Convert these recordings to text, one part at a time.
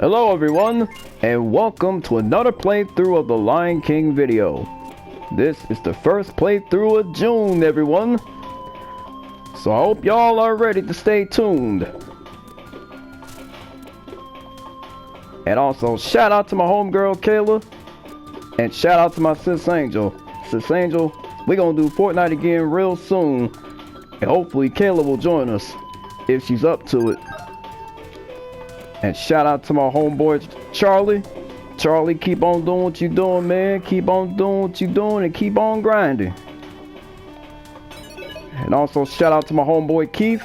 Hello everyone, and welcome to another playthrough of the Lion King video. This is the first playthrough of June, everyone. So I hope y'all are ready to stay tuned. And also, shout out to my homegirl Kayla, and shout out to my sis Angel. Sis Angel, we're gonna do Fortnite again real soon, and hopefully Kayla will join us if she's up to it. And shout out to my homeboy Charlie. Charlie, keep on doing what you're doing, man. Keep on doing what you're doing and keep on grinding. And also shout out to my homeboy Keith.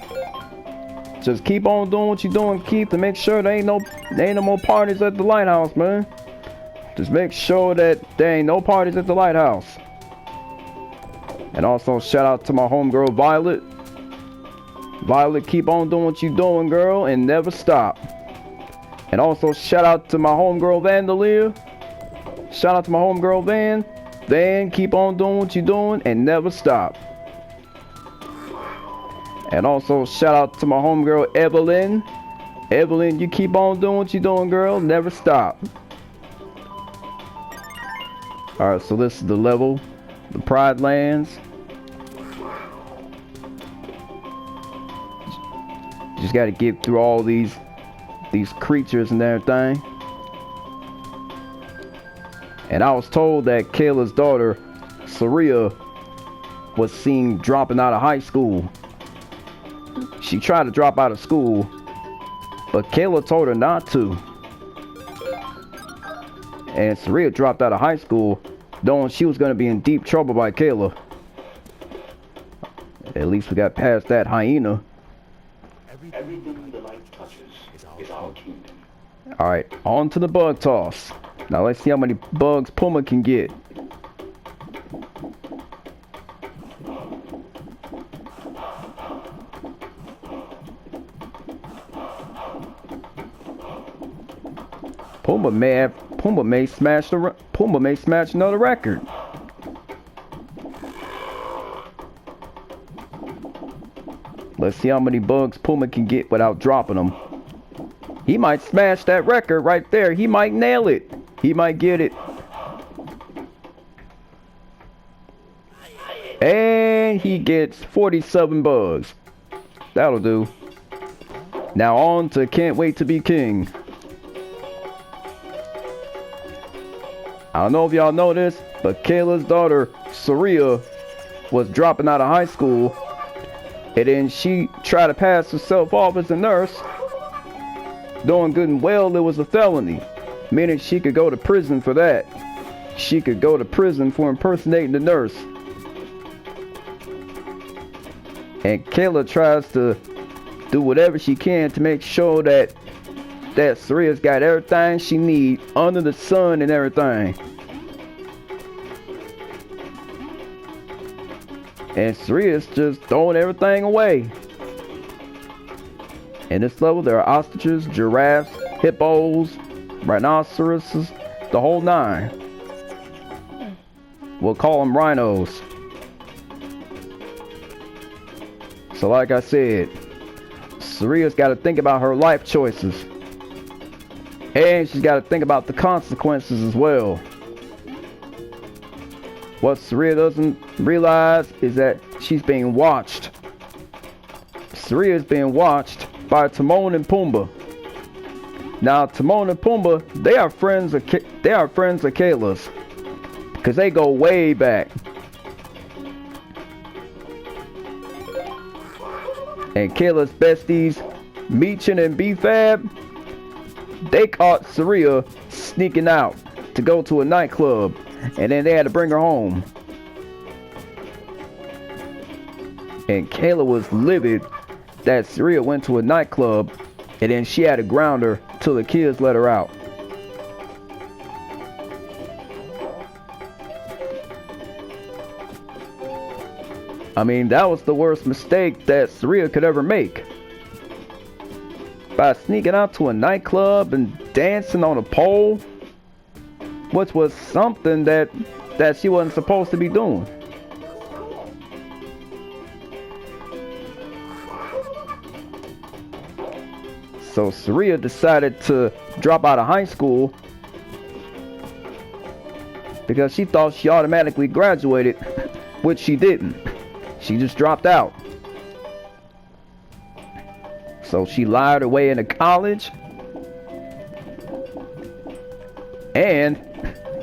Just keep on doing what you're doing, Keith, to make sure there ain't no more parties at the lighthouse, man. Just make sure that there ain't no parties at the lighthouse. And also shout out to my homegirl Violet. Violet, keep on doing what you're doing, girl, and never stop. And also shout out to my homegirl Vandalia. Shout out to my homegirl Van. Van, keep on doing what you're doing and never stop. And also shout out to my homegirl Evelyn. Evelyn, you keep on doing what you're doing, girl. Never stop. Alright, so this is the level. The Pride Lands. Just gotta get through all these creatures and everything. And I was told that Kayla's daughter, Saria, was seen dropping out of high school. She tried to drop out of school, but Kayla told her not to. And Saria dropped out of high school, knowing she was going to be in deep trouble by Kayla. At least we got past that hyena. Everything the light touches is our kingdom. Alright, on to the bug toss. Now let's see how many bugs Puma can get. Puma may smash another record. Let's see how many bugs Puma can get without dropping them. He might smash that record right there. He might nail it. He might get it. And he gets 47 bugs. That'll do. Now on to Can't Wait to Be King. I don't know if y'all know this, but Kayla's daughter, Saria, was dropping out of high school. And then she tried to pass herself off as a nurse. Knowing good and well it was a felony, meaning she could go to prison for that. She could go to prison for impersonating the nurse. And Kayla tries to do whatever she can to make sure that Saria's got everything she needs under the sun and everything. And Saria's just throwing everything away. In this level, there are ostriches, giraffes, hippos, rhinoceroses, the whole nine. We'll call them rhinos. So like I said, Saria's got to think about her life choices. And she's got to think about the consequences as well. What Saria doesn't realize is that she's being watched. Saria is being watched by Timon and Pumbaa. Now Timon and Pumbaa, they are friends of Kayla's, because they go way back. And Kayla's besties, Meechin and B-Fab, they caught Saria sneaking out to go to a nightclub, and then they had to bring her home. And Kayla was livid that Saria went to a nightclub, and then she had to ground her till the kids let her out. I mean, that was the worst mistake that Saria could ever make. By sneaking out to a nightclub and dancing on a pole, which was something that she wasn't supposed to be doing. So Saria decided to drop out of high school because she thought she automatically graduated, which she didn't. She just dropped out. So she lied her way into college, and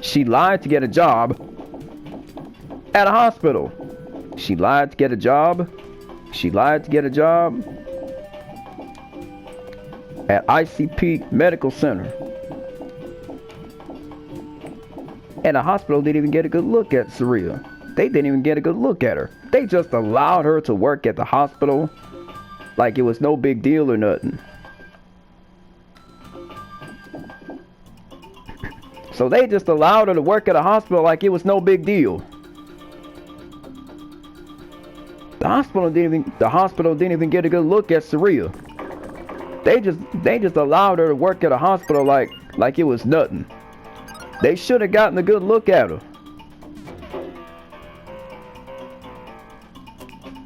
she lied to get a job at a hospital. She lied to get a job. She lied to get a job at ICP Medical Center. And the hospital didn't even get a good look at Saria. They didn't even get a good look at her. They just allowed her to work at the hospital like it was no big deal or nothing. So they just allowed her to work at a hospital like it was no big deal. The hospital didn't even get a good look at Saria. They just allowed her to work at a hospital like it was nothing. They should have gotten a good look at her.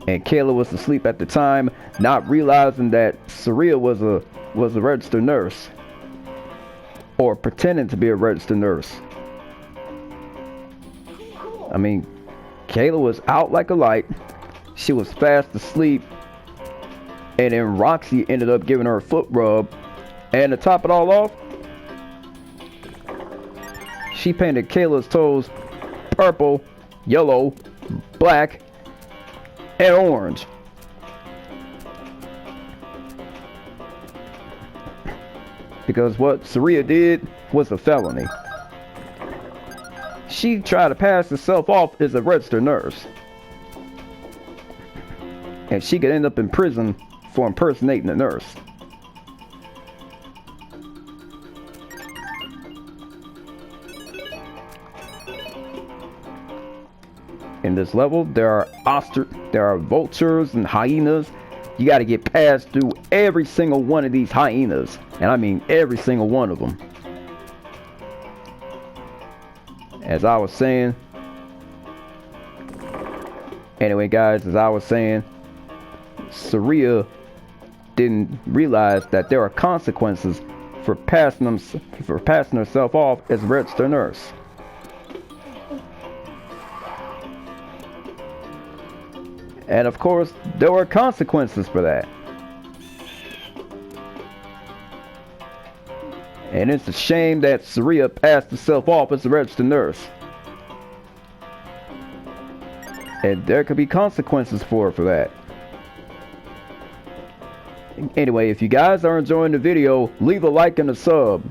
And Kayla was asleep at the time, not realizing that Saria was a registered nurse, or pretending to be a registered nurse. I mean, Kayla was out like a light. She was fast asleep, and then Roxy ended up giving her a foot rub, and to top it all off, she painted Kayla's toes purple, yellow, black, and orange. Because what Saria did was a felony. She tried to pass herself off as a registered nurse, and she could end up in prison for impersonating a nurse. In this level, there are vultures and hyenas. You got to get past through every single one of these hyenas, and I mean every single one of them. As I was saying, anyway, guys, as I was saying, Saria didn't realize that there are consequences for passing herself off as a registered nurse. And of course, there were consequences for that. And it's a shame that Saria passed herself off as a registered nurse. And there could be consequences for her for that. Anyway, if you guys are enjoying the video, leave a like and a sub.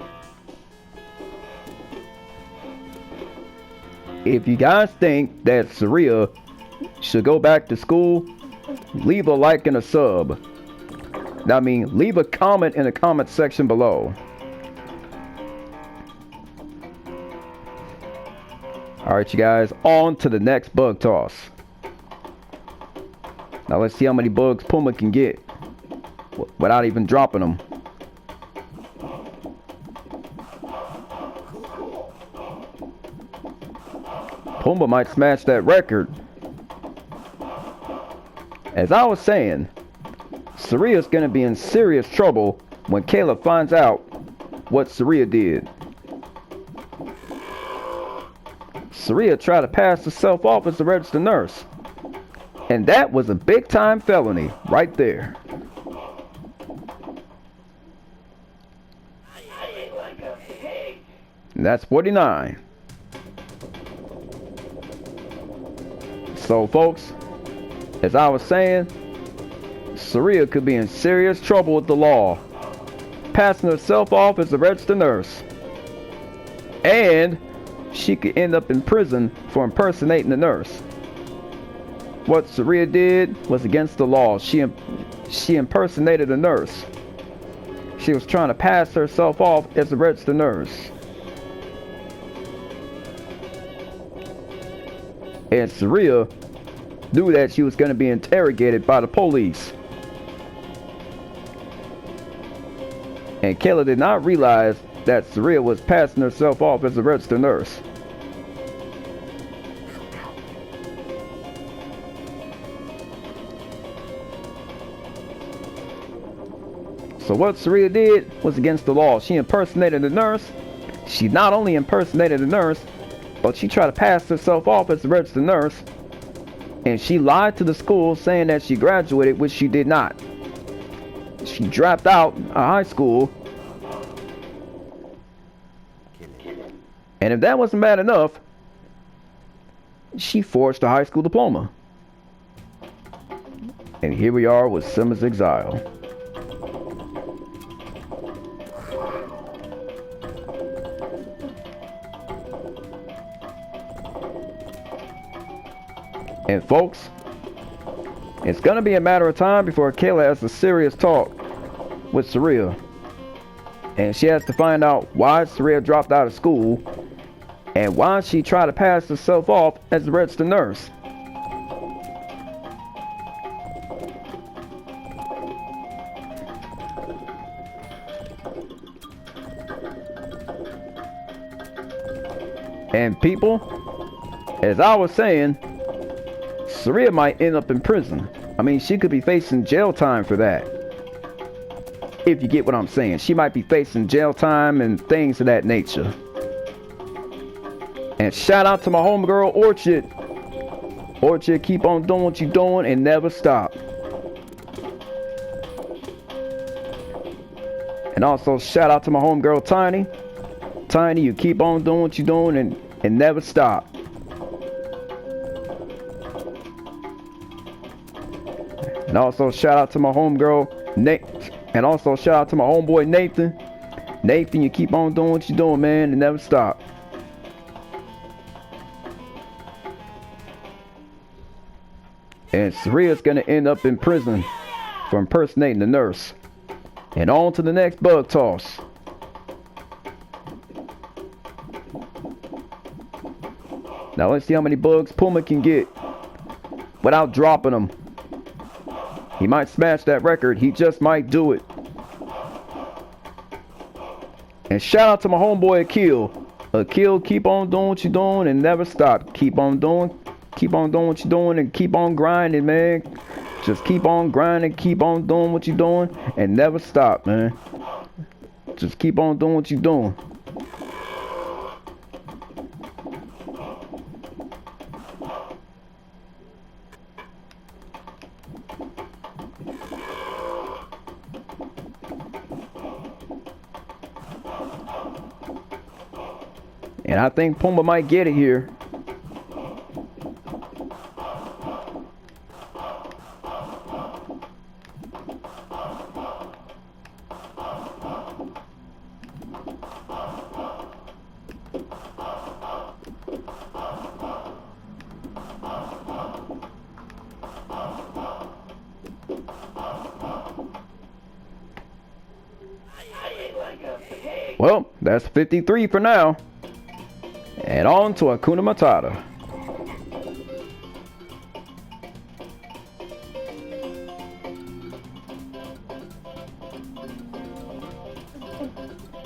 If you guys think that Saria should go back to school, leave a like and a sub. I mean, leave a comment in the comment section below. Alright, you guys, on to the next bug toss. Now let's see how many bugs Puma can get without even dropping them. Puma might smash that record. As I was saying, Saria's gonna be in serious trouble when Kayla finds out what Saria did. Saria tried to pass herself off as a registered nurse, and that was a big time felony right there. And that's 49. So folks, as I was saying, Saria could be in serious trouble with the law, passing herself off as a registered nurse, and she could end up in prison for impersonating a nurse. What Saria did was against the law. She impersonated a nurse. She was trying to pass herself off as a registered nurse. And Saria knew that she was going to be interrogated by the police. And Kayla did not realize that Saria was passing herself off as a registered nurse. So what Saria did was against the law. She impersonated the nurse. She not only impersonated the nurse, but she tried to pass herself off as a registered nurse. And she lied to the school saying that she graduated, which she did not. She dropped out of high school. And if that wasn't bad enough, she forged a high school diploma. And here we are with Simba's Exile. And folks, it's gonna be a matter of time before Kayla has a serious talk with Saria. And she has to find out why Saria dropped out of school and why she tried to pass herself off as a registered nurse. And people, as I was saying, Saria might end up in prison. I mean, she could be facing jail time for that. If you get what I'm saying. She might be facing jail time and things of that nature. And shout out to my homegirl, Orchid. Orchid, keep on doing what you're doing and never stop. And also shout out to my homegirl, Tiny. Tiny, you keep on doing what you're doing and never stop. And also shout out to my homegirl, Nate. And also shout out to my homeboy, Nathan. Nathan, you keep on doing what you're doing, man, and never stop. And Saria's gonna end up in prison for impersonating the nurse. And on to the next bug toss. Now let's see how many bugs Puma can get without dropping them. He might smash that record. He just might do it. And shout out to my homeboy Akil. Akil, keep on doing what you're doing and never stop. Keep on doing what you're doing and keep on grinding, man. Just keep on grinding, keep on doing what you're doing and never stop, man. Just keep on doing what you're doing. And I think Puma might get it here. Well, that's 53 for now. And on to Hakuna Matata.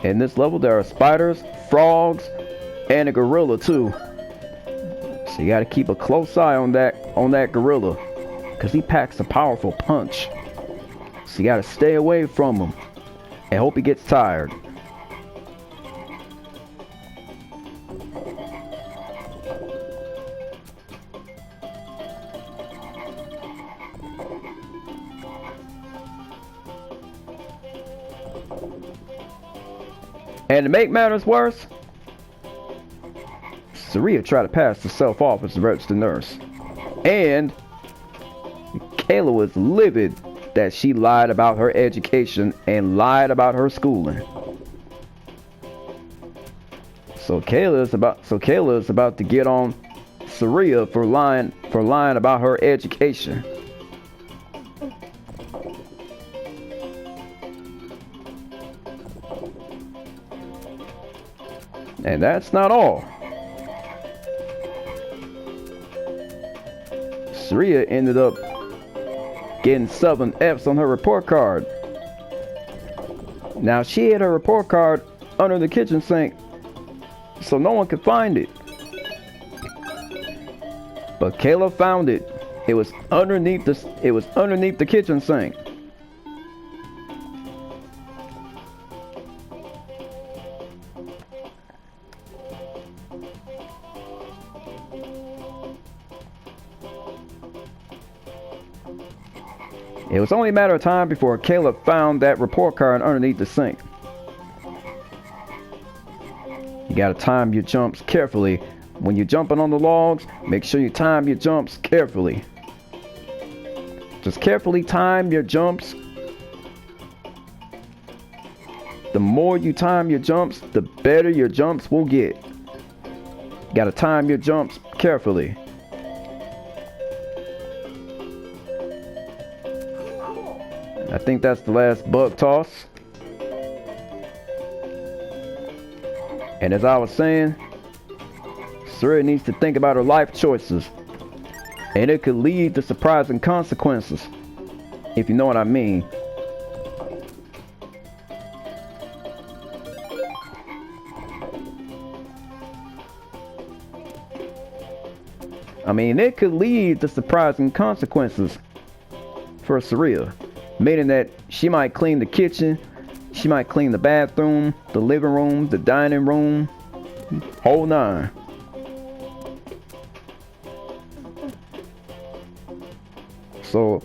In this level there are spiders, frogs, and a gorilla too. So you gotta keep a close eye on that gorilla, cause he packs a powerful punch. So you gotta stay away from him and hope he gets tired. And to make matters worse, Saria tried to pass herself off as a registered nurse. And Kayla was livid that she lied about her education and lied about her schooling. So Kayla is about to get on Saria for lying about her education. And that's not all. Saria ended up getting 7 F's on her report card. Now she had her report card under the kitchen sink, so no one could find it. But Kayla found it. It was underneath the kitchen sink. It was only a matter of time before Caleb found that report card underneath the sink. You gotta time your jumps carefully. When you're jumping on the logs, make sure you time your jumps carefully. Just carefully time your jumps. The more you time your jumps, the better your jumps will get. You gotta time your jumps carefully. I think that's the last bug toss. And as I was saying, Saria needs to think about her life choices. And it could lead to surprising consequences, if you know what I mean. It could lead to surprising consequences for Saria. Meaning that she might clean the kitchen, she might clean the bathroom, the living room, the dining room, whole nine. So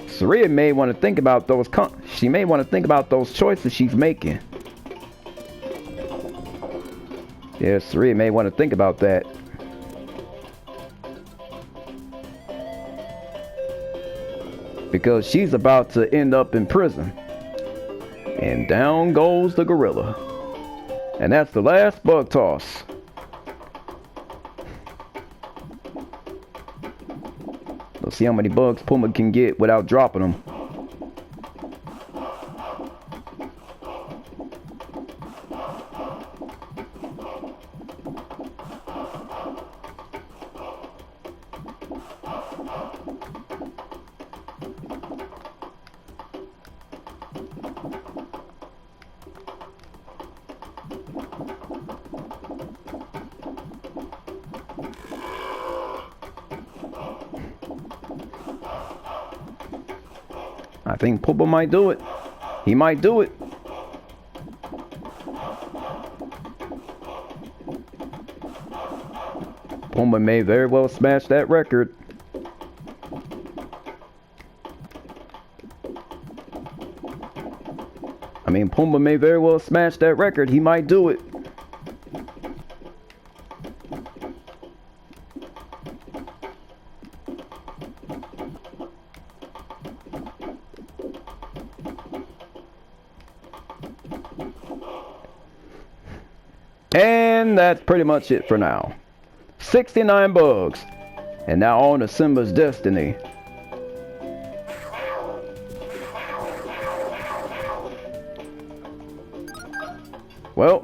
Saria may want to think about those choices she's making. Yeah, Saria may want to think about that. Because she's about to end up in prison. And down goes the gorilla. And that's the last bug toss. Let's see how many bugs Puma can get without dropping them. I think Puma might do it. He might do it. Puma may very well smash that record. Puma may very well smash that record. He might do it. And that's pretty much it for now. 69 bugs. And now on to Simba's destiny. Well,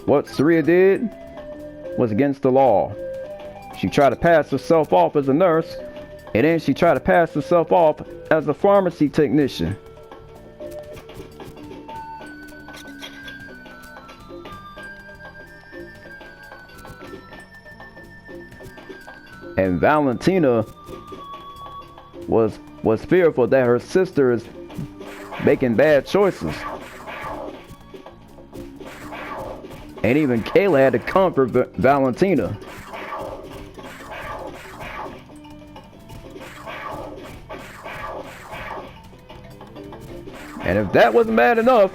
what Saria did was against the law. She tried to pass herself off as a nurse, and then she tried to pass herself off as a pharmacy technician. And Valentina was fearful that her sister is making bad choices. And even Kayla had to comfort Valentina. And if that wasn't bad enough,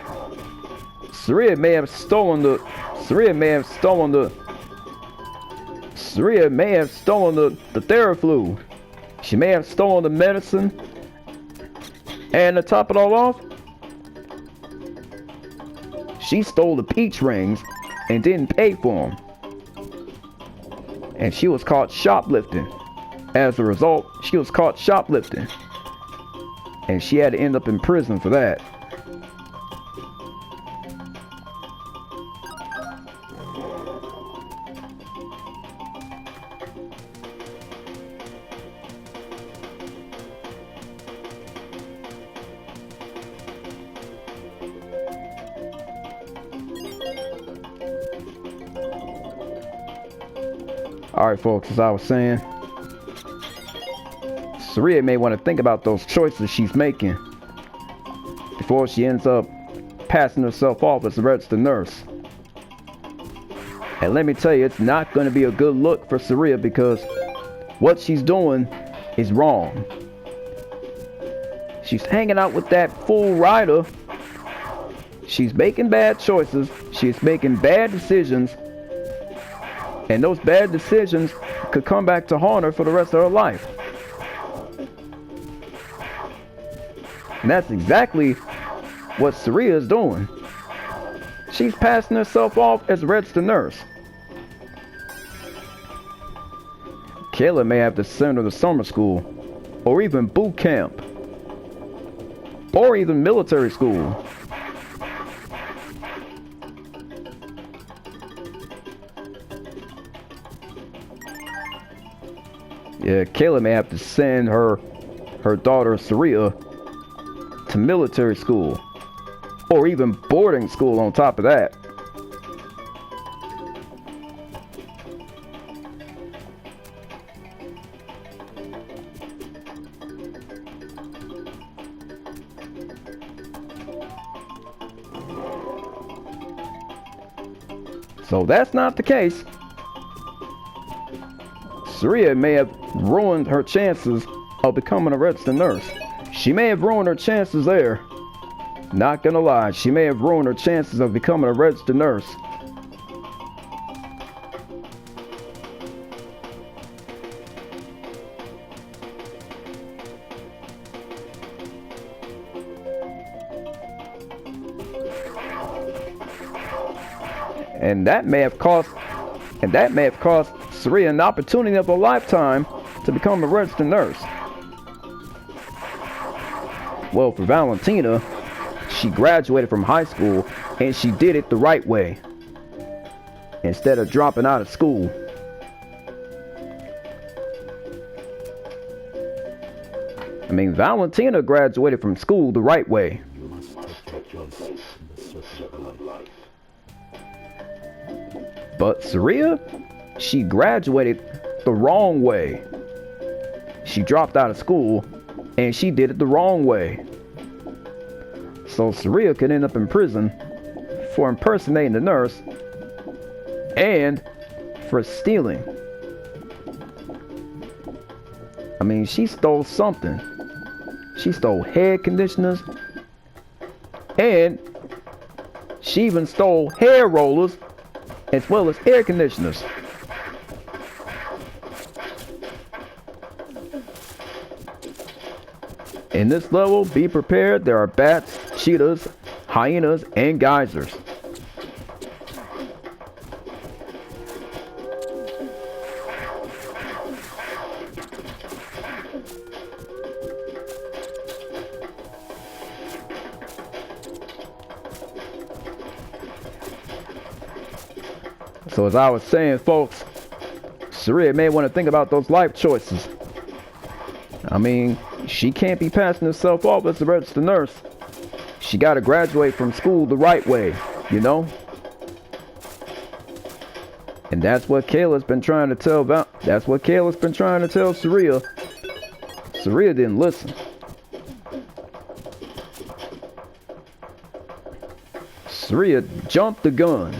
Saria may have stolen the Theraflu. She may have stolen the medicine. And to top it all off, she stole the peach rings and didn't pay for them. And she was caught shoplifting. As a result, she was caught shoplifting. And she had to end up in prison for that. Alright folks, as I was saying, Saria may want to think about those choices she's making before she ends up passing herself off as a registered nurse. And let me tell you, it's not going to be a good look for Saria, because what she's doing is wrong. She's hanging out with that fool Ryder. She's making bad choices. She's making bad decisions. And those bad decisions could come back to haunt her for the rest of her life. And that's exactly what Saria is doing. She's passing herself off as a registered nurse. Kayla may have to send her to summer school, or even boot camp, or even military school. Yeah, Kayla may have to send her daughter Saria to military school, or even boarding school on top of that. So that's not the case. Saria may have ruined her chances of becoming a registered nurse. She may have ruined her chances there. Not gonna lie, she may have ruined her chances of becoming a registered nurse. And that may have cost Saria an opportunity of a lifetime to become a registered nurse. Well, for Valentina, she graduated from high school and she did it the right way, instead of dropping out of school. I mean, Valentina graduated from school the right way. You must take your place in the circle of life. But Saria, she graduated the wrong way. She dropped out of school and she did it the wrong way. So Saria could end up in prison for impersonating the nurse and for stealing. I mean, she stole something. She stole hair conditioners, and she even stole hair rollers as well as air conditioners. In this level, be prepared, there are bats, cheetahs, hyenas, and geysers. So as I was saying, folks, Saria may want to think about those life choices. I mean, she can't be passing herself off as a registered nurse. She got to graduate from school the right way, you know? And that's what Kayla's been trying to tell Saria. Saria didn't listen. Saria jumped the gun.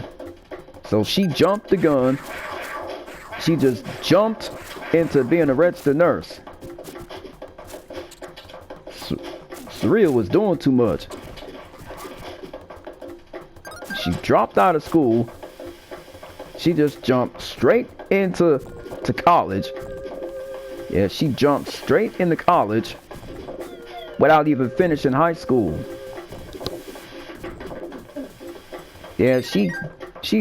So she jumped the gun. She just jumped into being a registered nurse. Saria was doing too much. She dropped out of school. She just jumped straight into college. Yeah, she jumped straight into college without even finishing high school. Yeah, she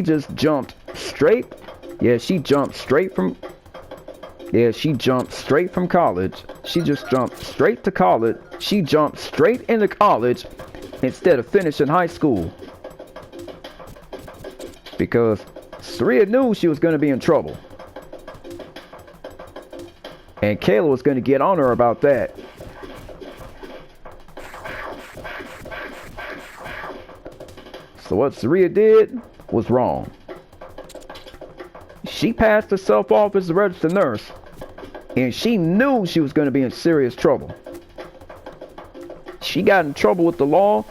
just jumped straight. Yeah, she jumped straight from college. She just jumped straight to college. She jumped straight into college instead of finishing high school. Because Saria knew she was going to be in trouble. And Kayla was going to get on her about that. So what Saria did was wrong. She passed herself off as a registered nurse, and she knew she was going to be in serious trouble. She got in trouble with the law.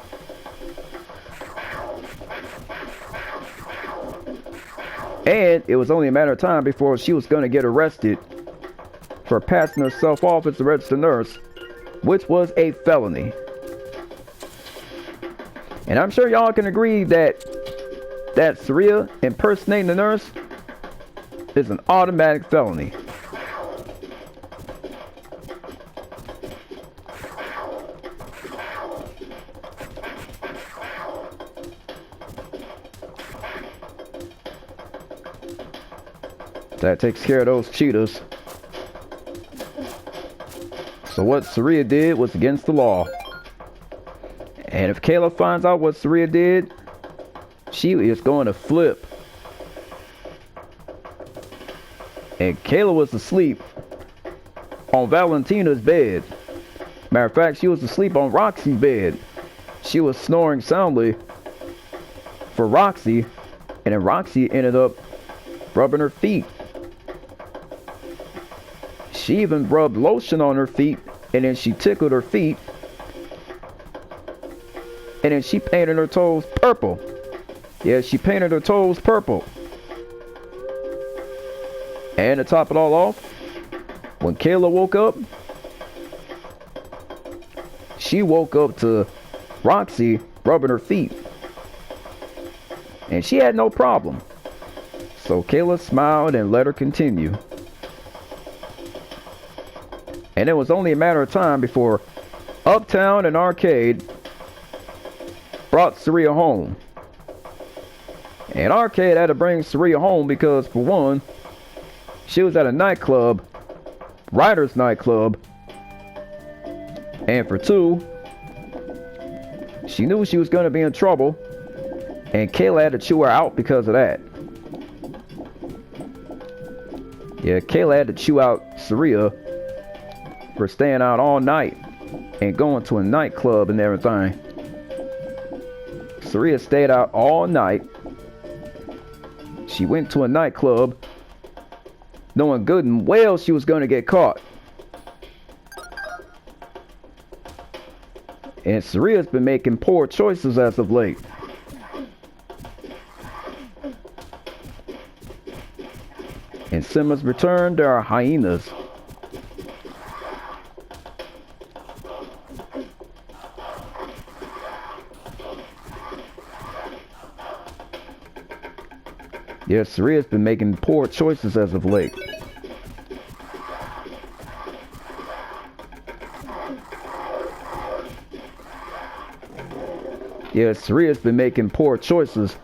And it was only a matter of time before she was going to get arrested for passing herself off as a registered nurse, which was a felony. And I'm sure y'all can agree that Saria impersonating the nurse is an automatic felony. That takes care of those cheaters. So what Saria did was against the law. And if Kayla finds out what Saria did, she is going to flip. And Kayla was asleep on Valentina's bed. Matter of fact, she was asleep on Roxy's bed. She was snoring soundly for Roxy, and then Roxy ended up rubbing her feet. She even rubbed lotion on her feet, and then she tickled her feet, and then she painted her toes purple. Yeah, she painted her toes purple. And to top it all off, when Kayla woke up, she woke up to Roxy rubbing her feet. And she had no problem. So Kayla smiled and let her continue. And it was only a matter of time before Uptown and Arcade brought Saria home. And Arcade had to bring Saria home because, for one, she was at a nightclub, Ryder's nightclub. And for two, she knew she was going to be in trouble. And Kayla had to chew her out because of that. Yeah, Kayla had to chew out Saria for staying out all night and going to a nightclub and everything. Saria stayed out all night. She went to a nightclub knowing good and well she was going to get caught. And Saria's been making poor choices as of late. And Simba's returned to our hyenas. Yeah, Saria's been making poor choices as of late. Yeah, Saria's been making poor choices.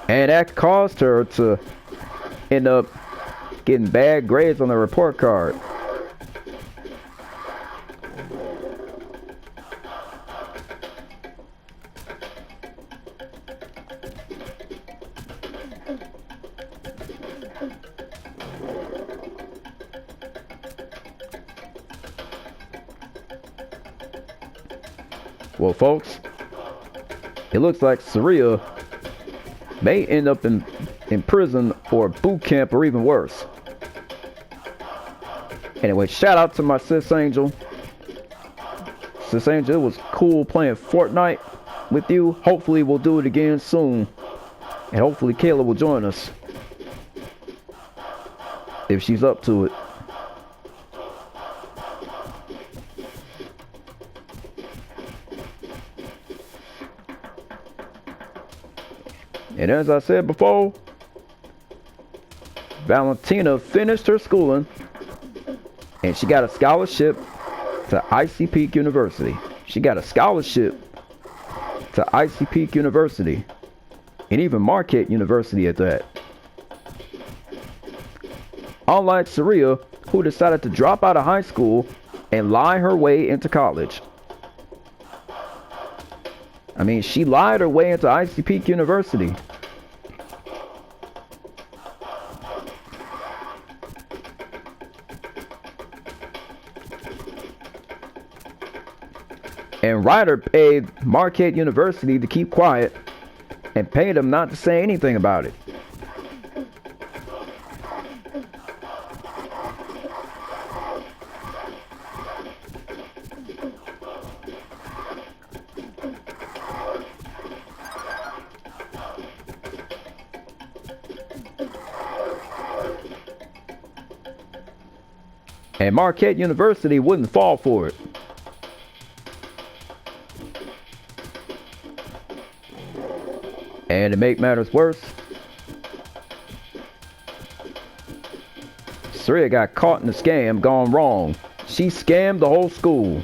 And that caused her to end up getting bad grades on the report card. Well, folks, it looks like Saria may end up in prison or boot camp or even worse. Anyway, shout out to my sis Angel. Sis Angel, it was cool playing Fortnite with you. Hopefully we'll do it again soon. And hopefully Kayla will join us if she's up to it. And as I said before, Valentina finished her schooling and she got a scholarship to Icy Peak University. She got a scholarship to Icy Peak University and even Marquette University at that. Unlike Saria, who decided to drop out of high school and lie her way into college. I mean, she lied her way into Icy Peak University. And Ryder paid Marquette University to keep quiet and paid them not to say anything about it. And Marquette University wouldn't fall for it. And to make matters worse, Saria got caught in the scam gone wrong. She scammed the whole school.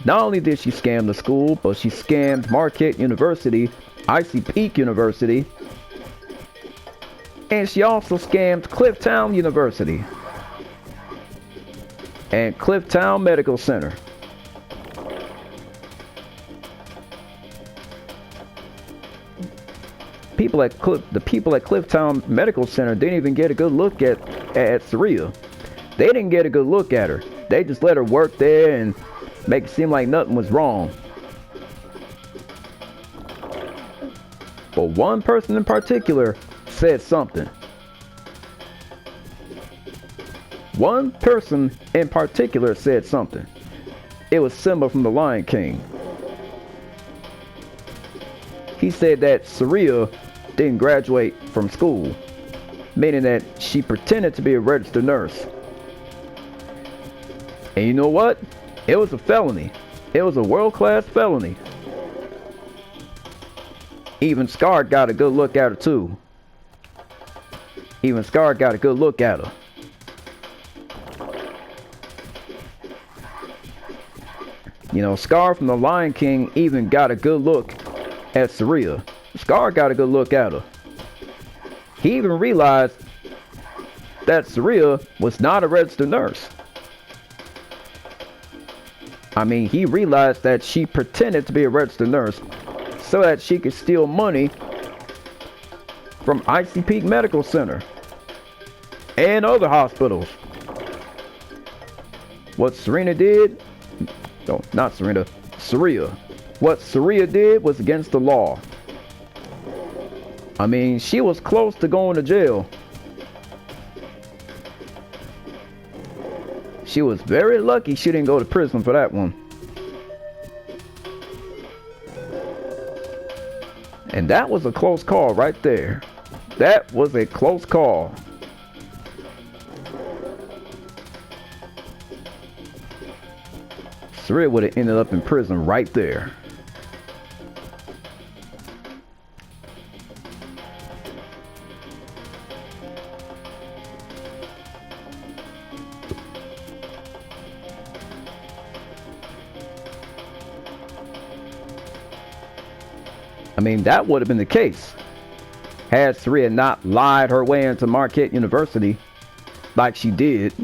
Not only did she scam the school, but she scammed Marquette University, Icy Peak University, and she also scammed Clifftown University and Clifftown Medical Center. The people at Clifftown Medical Center didn't even get a good look at Saria. They didn't get a good look at her. They just let her work there and make it seem like nothing was wrong. But one person in particular said something. One person in particular said something. It was Simba from The Lion King. He said that Saria didn't graduate from school, meaning that she pretended to be a registered nurse. And you know what? It was a felony. It was a world-class felony. Even Scar got a good look at her too. Even Scar got a good look at her. You know, Scar from The Lion King even got a good look at Saria. Scar got a good look at her. He even realized that Saria was not a registered nurse. I mean, he realized that she pretended to be a registered nurse so that she could steal money from Icy Peak Medical Center and other hospitals. What Serena did, no, not Serena, Saria. What Saria did was against the law. I mean, she was close to going to jail. She was very lucky she didn't go to prison for that one. And that was a close call right there. That was a close call. Saria would have ended up in prison right there. I mean, that would have been the case had Saria not lied her way into Marquette University like she did.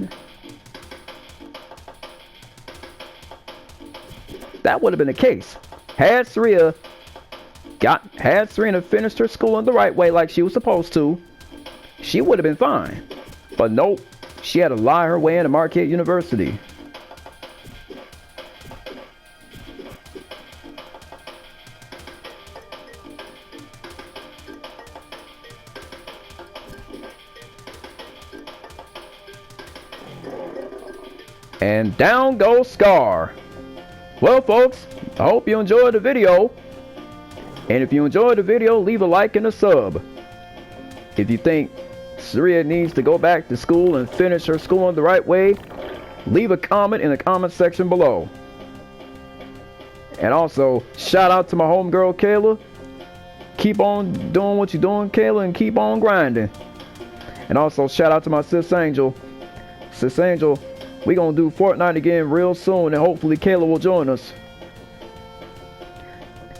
That would have been the case. Had Serena finished her school in the right way like she was supposed to, she would have been fine. But nope, she had to lie her way into Marquette University. And down goes Scar. Well, folks, I hope you enjoyed the video. And if you enjoyed the video, leave a like and a sub. If you think Saria needs to go back to school and finish her school in the right way, leave a comment in the comment section below. And also, shout out to my homegirl Kayla. Keep on doing what you're doing, Kayla, and keep on grinding. And also, shout out to my sis Angel. Sis Angel, we gonna do Fortnite again real soon, and hopefully Kayla will join us.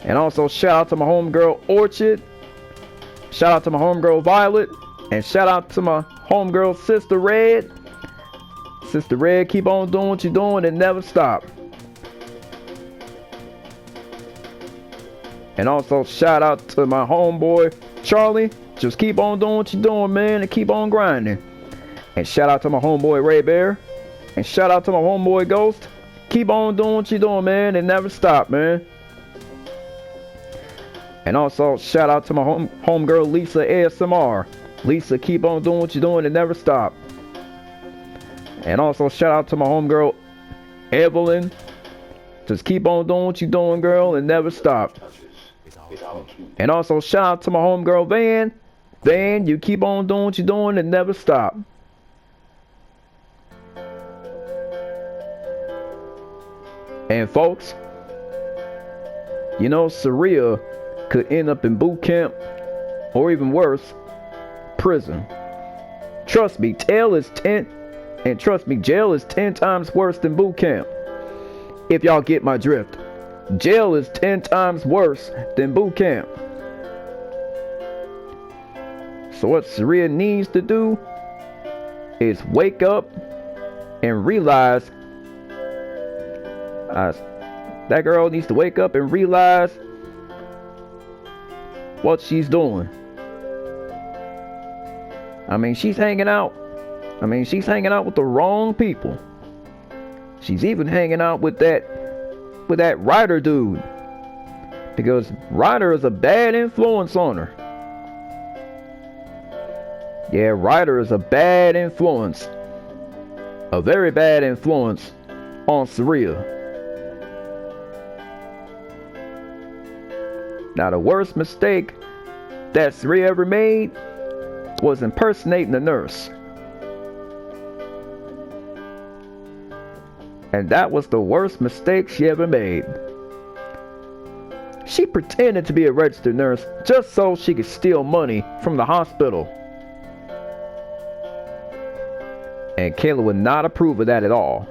And also shout out to my homegirl Orchid. Shout out to my homegirl Violet. And shout out to my homegirl Sister Red. Sister Red, keep on doing what you're doing and never stop. And also shout out to my homeboy Charlie. Just keep on doing what you're doing, man, and keep on grinding. And shout out to my homeboy Ray Bear. And shout out to my homeboy Ghost. Keep on doing what you're doing, man, and never stop, man. And also shout out to my homegirl Lisa ASMR. Lisa, keep on doing what you're doing and never stop. And also shout out to my homegirl Evelyn. Just keep on doing what you're doing, girl, and never stop. And also shout out to my homegirl Van. Van, you keep on doing what you're doing and never stop. And folks, you know, Saria could end up in boot camp, or even worse, prison. Trust me, jail is 10 times worse than boot camp. If y'all get my drift. Jail is 10 times worse than boot camp. So what Saria needs to do is wake up and realize, that girl needs to wake up and realize what she's doing. I mean, she's hanging out with the wrong people. She's even hanging out with that Ryder dude, because Ryder is a bad influence on her. Yeah, Ryder is a bad influence, a very bad influence on Saria. Now, the worst mistake that Saria ever made was impersonating the nurse. And that was the worst mistake she ever made. She pretended to be a registered nurse just so she could steal money from the hospital. And Kayla would not approve of that at all.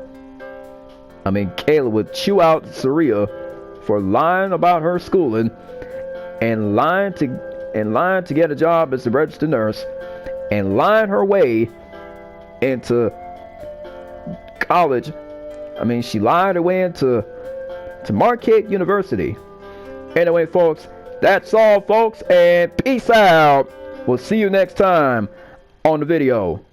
I mean, Kayla would chew out Saria for lying about her schooling and lying to get a job as a registered nurse and lying her way into college. I mean, she lied her way into Marquette University. Anyway, folks, that's all, folks, and peace out. We'll see you next time on the video.